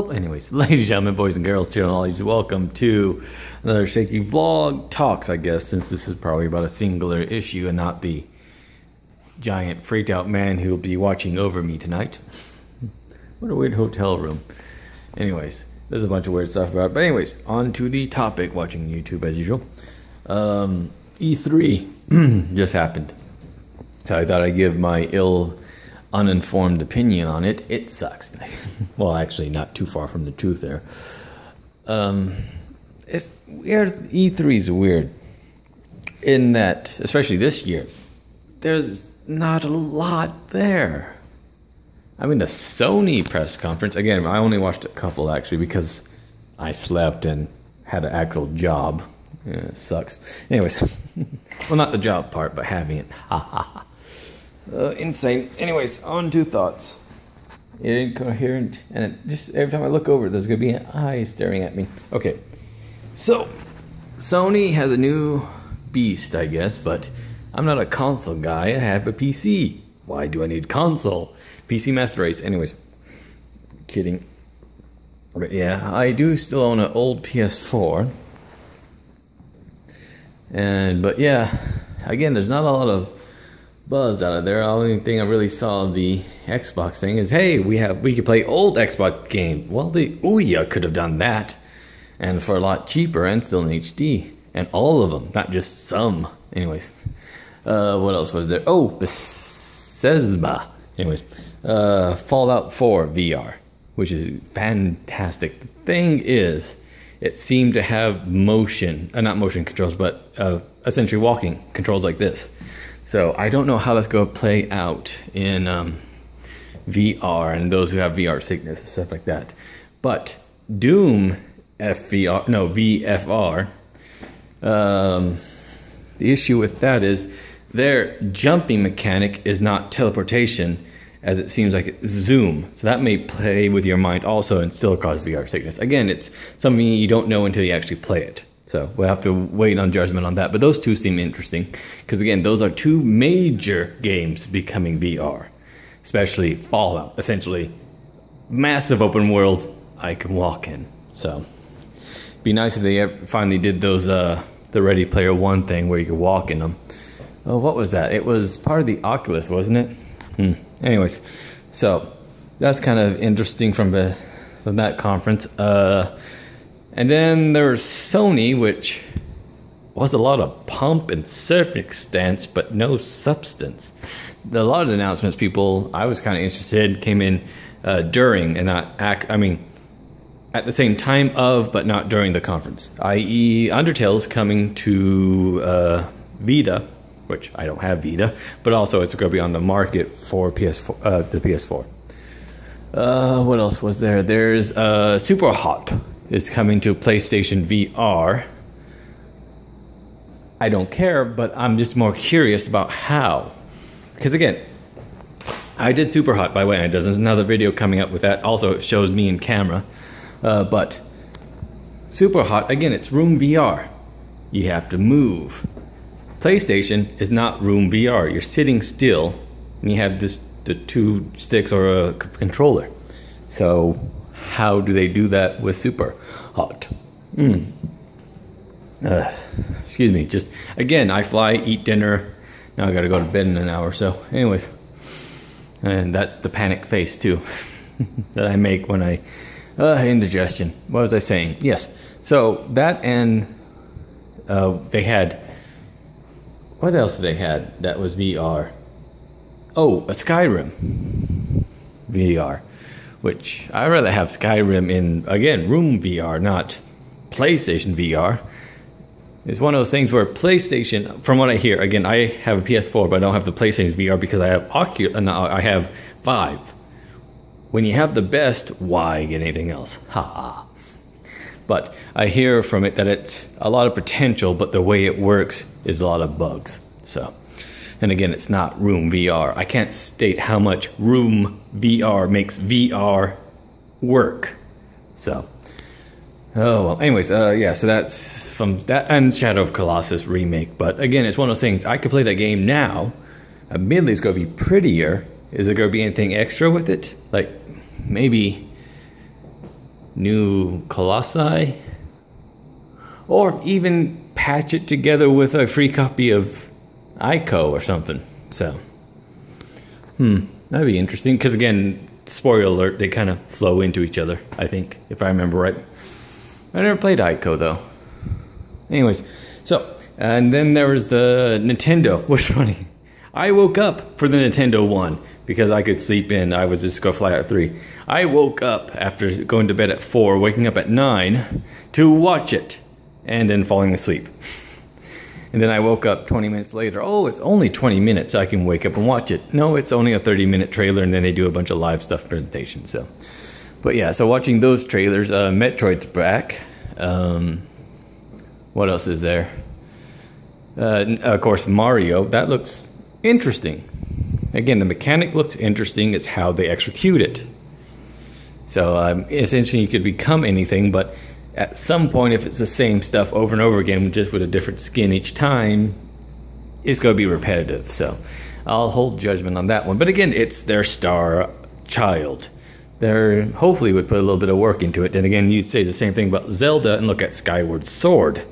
Well, anyways, ladies and gentlemen, boys and girls, children, all ages, welcome to another Shaky Vlog Talks, I guess, since this is probably about a singular issue and not the giant freaked out man who will be watching over me tonight. What a weird hotel room. Anyways, there's a bunch of weird stuff about it. But anyways, on to the topic, watching YouTube as usual. E3 just happened. So I thought I'd give my uninformed opinion on it. It sucks. Well, actually, not too far from the truth there. It's weird. E3 is weird in that, especially this year, there's not a lot there. I mean, the Sony press conference, again, I only watched a couple actually because I slept and had an actual job. Yeah, it sucks. Anyways, well, not the job part, but having it. Ha ha ha. Insane. Anyways, on to thoughts. Incoherent, and it just every time I look over, there's gonna be an eye staring at me. Okay, so Sony has a new beast, I guess, but I'm not a console guy. I have a PC. Why do I need console? PC Master Race. Anyways, kidding. But yeah, I do still own an old PS4. But yeah, again, there's not a lot of buzz out of there. The only thing I really saw the Xbox thing is, hey, we could play old Xbox games. Well, the Ouya could have done that, and for a lot cheaper and still in HD, and all of them, not just some. Anyways, what else was there? Oh, Bethesda. Anyways, Fallout 4 VR, which is fantastic. The thing is, it seemed to have motion, not motion controls, but essentially walking controls like this. So I don't know how that's going to play out in VR and those who have VR sickness and stuff like that. But Doom VFR, the issue with that is their jumping mechanic is not teleportation, as it seems like it's zoom. So that may play with your mind also and still cause VR sickness. Again, it's something you don't know until you actually play it. So we'll have to wait on judgment on that. But those two seem interesting because, again, those are two major games becoming VR, especially Fallout. Essentially, massive open world I can walk in. So it'd be nice if they finally did those the Ready Player One thing where you could walk in them. Oh, what was that? It was part of the Oculus, wasn't it? Anyways, so that's kind of interesting from that conference. And then there's Sony, which was a lot of pomp and circumstance, but no substance. A lot of the announcements, I was kind of interested, came in during and not at the same time of, but not during the conference. I.e., Undertale's coming to Vita, which I don't have Vita, but also it's going to be on the market for PS4, the PS4. What else was there? There's Super Hot is coming to PlayStation VR. I don't care, but I'm just more curious about how. Because again, I did Super Hot, by the way. There's another video coming up with that. Also, it shows me in camera. But Super Hot, again, it's room VR. You have to move. PlayStation is not room VR. You're sitting still, and you have the two sticks or a controller. So how do they do that with Super Hot? Excuse me. Just again, I fly, eat dinner. Now I gotta go to bed in an hour or so. Anyways, and that's the panic face too that I make when I indigestion. What was I saying? Yes. So that, and they had, what else did they had that was VR? Oh, a Skyrim VR. Which I'd rather have Skyrim in, again, room VR, not PlayStation VR. It's one of those things where PlayStation, from what I hear, again, I have a PS4, but I don't have the PlayStation VR because I have I have Vive. When you have the best, why get anything else? Ha ha. But I hear from it that it's a lot of potential, but the way it works is a lot of bugs. So. And again, it's not room VR. I can't state how much room VR makes VR work. So, oh well. Anyways, yeah. So that's from that and Shadow of Colossus remake. But again, it's one of those things. I could play that game now. Admittedly, it's going to be prettier. Is there going to be anything extra with it? Like maybe new Colossi, or even patch it together with a free copy of Ico or something. So, that'd be interesting, because again, spoiler alert, they kind of flow into each other, I think, if I remember right. I never played Ico though. Anyways, so, and then there was the Nintendo, which funny. I woke up for the Nintendo one because I could sleep in. I was just go fly out at 3. I woke up after going to bed at 4, waking up at 9 to watch it, and then falling asleep. And then I woke up 20 minutes later. Oh, it's only 20 minutes. I can wake up and watch it. No, it's only a 30-minute trailer, and then they do a bunch of live stuff presentations. So, but yeah, so watching those trailers, Metroid's back. What else is there? Of course, Mario. That looks interesting. Again, the mechanic looks interesting. It's how they execute it. So essentially, you could become anything, but at some point, if it's the same stuff over and over again, just with a different skin each time, it's going to be repetitive. So I'll hold judgment on that one. But again, it's their star child. They hopefully would put a little bit of work into it. And again, you'd say the same thing about Zelda and look at Skyward Sword.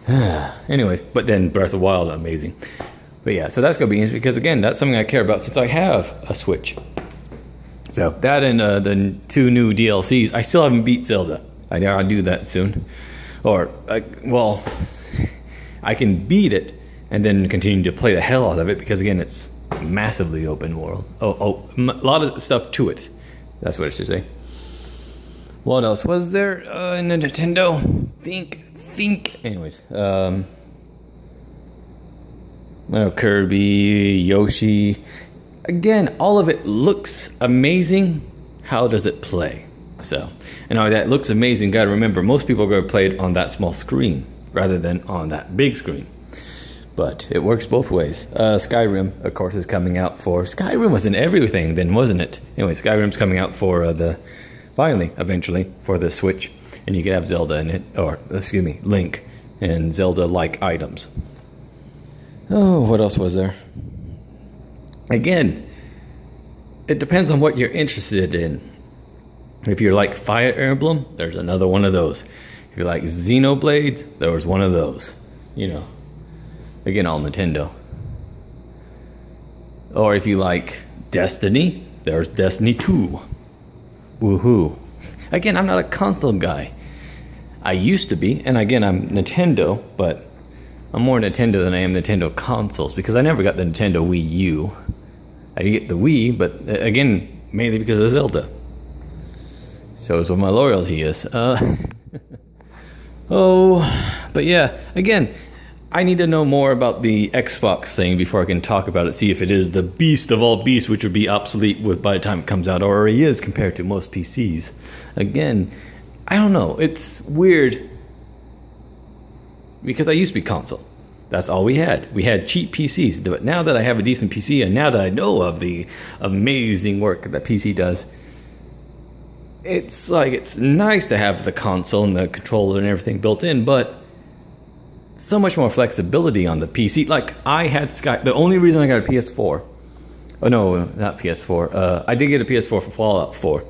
Anyways, but then Breath of the Wild, amazing. But yeah, so that's going to be interesting because again, that's something I care about since I have a Switch. So that and the 2 new DLCs. I still haven't beat Zelda. I'll do that soon. Or, well, I can beat it and then continue to play the hell out of it because again, it's massively open world. A lot of stuff to it. That's what I should say. What else was there in the Nintendo? Think. Anyways, Kirby, Yoshi. Again, all of it looks amazing. How does it play? So, and all that looks amazing. Gotta remember, most people are gonna play it on that small screen rather than on that big screen. But it works both ways. Skyrim, of course, is coming out for... Skyrim was in everything then, wasn't it? Anyway, Skyrim's coming out for eventually, for the Switch. And you can have Zelda in it, or, excuse me, Link, and Zelda-like items. Oh, what else was there? Again, it depends on what you're interested in. If you're like Fire Emblem, there's another one of those. If you're like Xenoblades, there was one of those. You know, again, all Nintendo. Or if you like Destiny, there's Destiny 2. Woohoo. Again, I'm not a console guy. I used to be, and again, I'm Nintendo, but I'm more Nintendo than I am Nintendo consoles because I never got the Nintendo Wii U. I did get the Wii, but again, mainly because of Zelda. Shows what my loyalty is. Oh, but yeah, again, I need to know more about the Xbox thing before I can talk about it, see if it is the beast of all beasts, which would be obsolete by the time it comes out, or already is compared to most PCs. Again, I don't know. It's weird because I used to be console. That's all we had. We had cheap PCs. But now that I have a decent PC and now that I know of the amazing work that PC does, it's like it's nice to have the console and the controller and everything built in, but so much more flexibility on the PC. Like I had the only reason I got a PS4. Oh no, not PS4. I did get a PS4 for Fallout 4.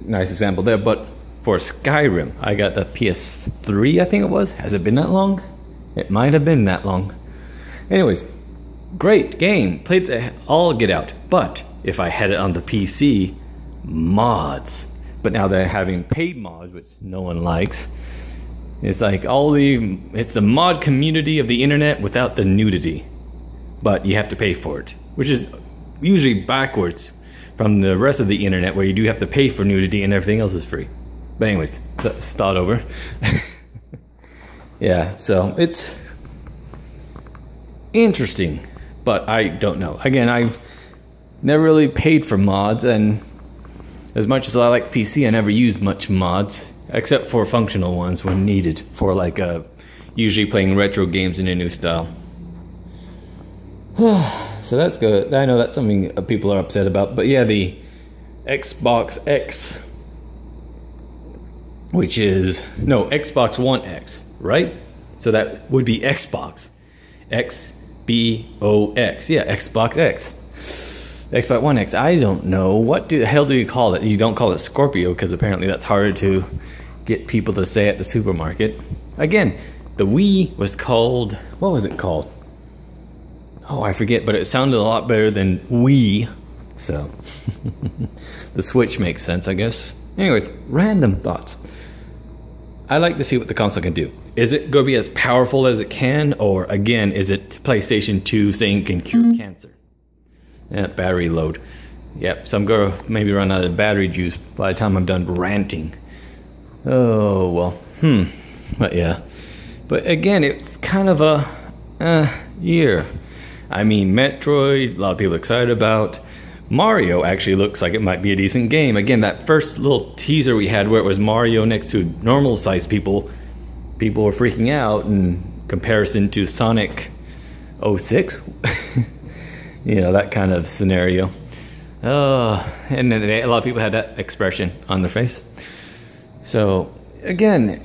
Nice example there, but for Skyrim, I got the PS3, I think it was. Has it been that long? It might have been that long. Anyways, great game. Played the all get out. But if I had it on the PC, mods. But now they're having paid mods, which no one likes. It's like it's the mod community of the internet without the nudity. But you have to pay for it, which is usually backwards from the rest of the internet where you do have to pay for nudity and everything else is free. But anyways, start over. Yeah, so it's interesting, but I don't know. Again, I've never really paid for mods, and as much as I like PC, I never used much mods, except for functional ones when needed, for like usually playing retro games in a new style. So that's good. I know that's something people are upset about, but yeah, the Xbox X, which is, no, Xbox One X, right? So that would be Xbox. X-B-O-X. Yeah, Xbox X. Xbox One X. I don't know. What the hell do you call it? You don't call it Scorpio because apparently that's harder to get people to say at the supermarket. Again, the Wii was called, what was it called? Oh, I forget, but it sounded a lot better than Wii. So, the Switch makes sense, I guess. Anyways, random thoughts. I like to see what the console can do. Is it going to be as powerful as it can? Or again, is it PlayStation 2 saying it can cure cancer? Yeah, battery load. Yep, so I'm going to maybe run out of battery juice by the time I'm done ranting. Oh, well, But yeah. But again, it's kind of a year. I mean, Metroid, a lot of people excited about. Mario actually looks like it might be a decent game. Again, that first little teaser we had where it was Mario next to normal sized people were freaking out in comparison to Sonic 06. You know, that kind of scenario. And then a lot of people had that expression on their face. So, again,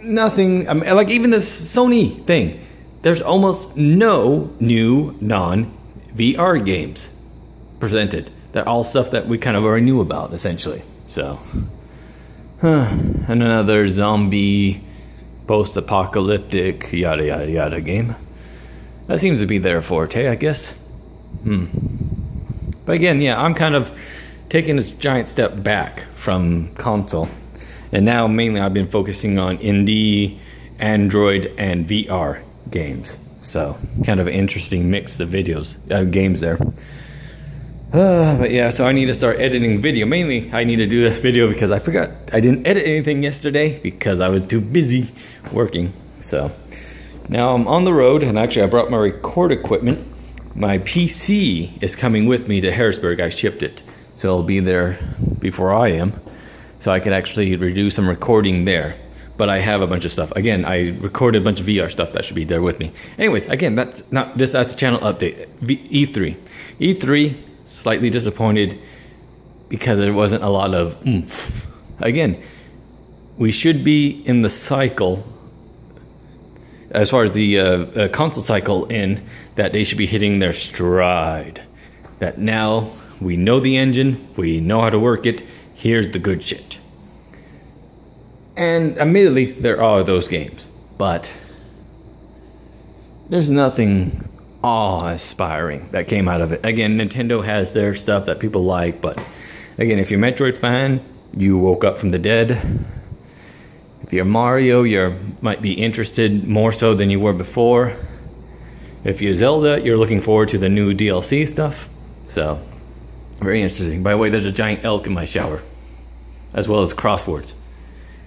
nothing, I mean, like even this Sony thing, there's almost no new non-VR games presented. They're all stuff that we kind of already knew about, essentially. So, and another zombie, post-apocalyptic, yada yada yada game. That seems to be their forte, I guess. But again, yeah, I'm kind of taking this giant step back from console. And now mainly I've been focusing on indie, Android, and VR games. So, kind of an interesting mix of videos, games there. But yeah, so I need to start editing video. Mainly, I need to do this video because I forgot I didn't edit anything yesterday because I was too busy working. So, now I'm on the road, and actually I brought my record equipment. My PC is coming with me to Harrisburg. I shipped it, so it'll be there before I am. So I can actually do some recording there. But I have a bunch of stuff. Again, I recorded a bunch of VR stuff that should be there with me. Anyways, again, that's a channel update. E3. E3, slightly disappointed because there wasn't a lot of oomph. Again, we should be in the cycle, as far as the console cycle that they should be hitting their stride. That now we know the engine, we know how to work it, here's the good shit. And admittedly, there are those games, but there's nothing awe-inspiring that came out of it. Again, Nintendo has their stuff that people like, but again, if you're a Metroid fan, you woke up from the dead. If you're Mario, you might be interested more so than you were before. If you're Zelda, you're looking forward to the new DLC stuff. So, very interesting. By the way, there's a giant elk in my shower, as well as crosswords.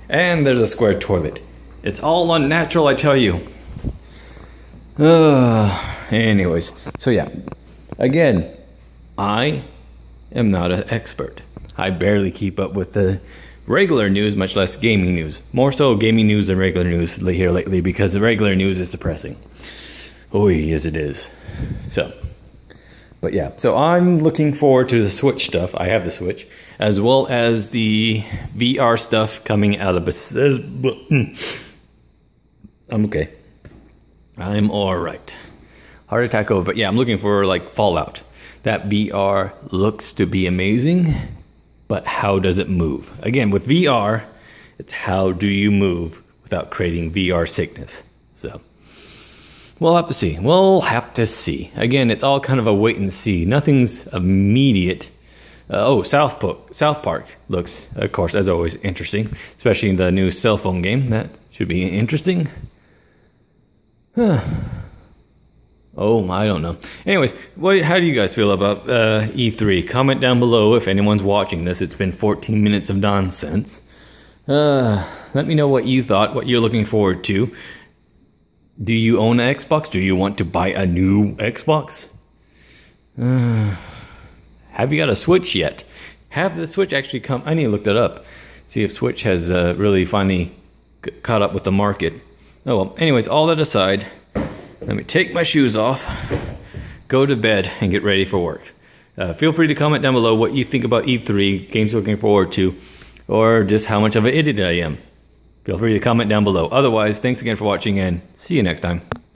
And there's a square toilet. It's all unnatural, I tell you. Anyways, so yeah. Again, I am not an expert. I barely keep up with the regular news, much less gaming news. More so gaming news than regular news here lately, because the regular news is depressing. Oh, yes it is. So, but yeah, so I'm looking forward to the Switch stuff. I have the Switch, as well as the VR stuff coming out of Bethesda. I'm okay. I'm alright. Heart attack over, but yeah, I'm looking for like Fallout. That VR looks to be amazing, but how does it move? Again, with VR, it's how do you move without creating VR sickness? So, we'll have to see. We'll have to see. Again, it's all kind of a wait and see. Nothing's immediate. South Park looks, of course, as always, interesting. Especially in the new cell phone game. That should be interesting. Oh, I don't know. Anyways, how do you guys feel about E3? Comment down below if anyone's watching this. It's been 14 minutes of nonsense. Let me know what you thought, what you're looking forward to. Do you own an Xbox? Do you want to buy a new Xbox? Have you got a Switch yet? Have the Switch actually come? I need to look that up. See if Switch has really finally caught up with the market. Oh well, anyways, all that aside, let me take my shoes off, go to bed, and get ready for work. Feel free to comment down below what you think about E3, games you're looking forward to, or just how much of an idiot I am. Feel free to comment down below. Otherwise, thanks again for watching, and see you next time.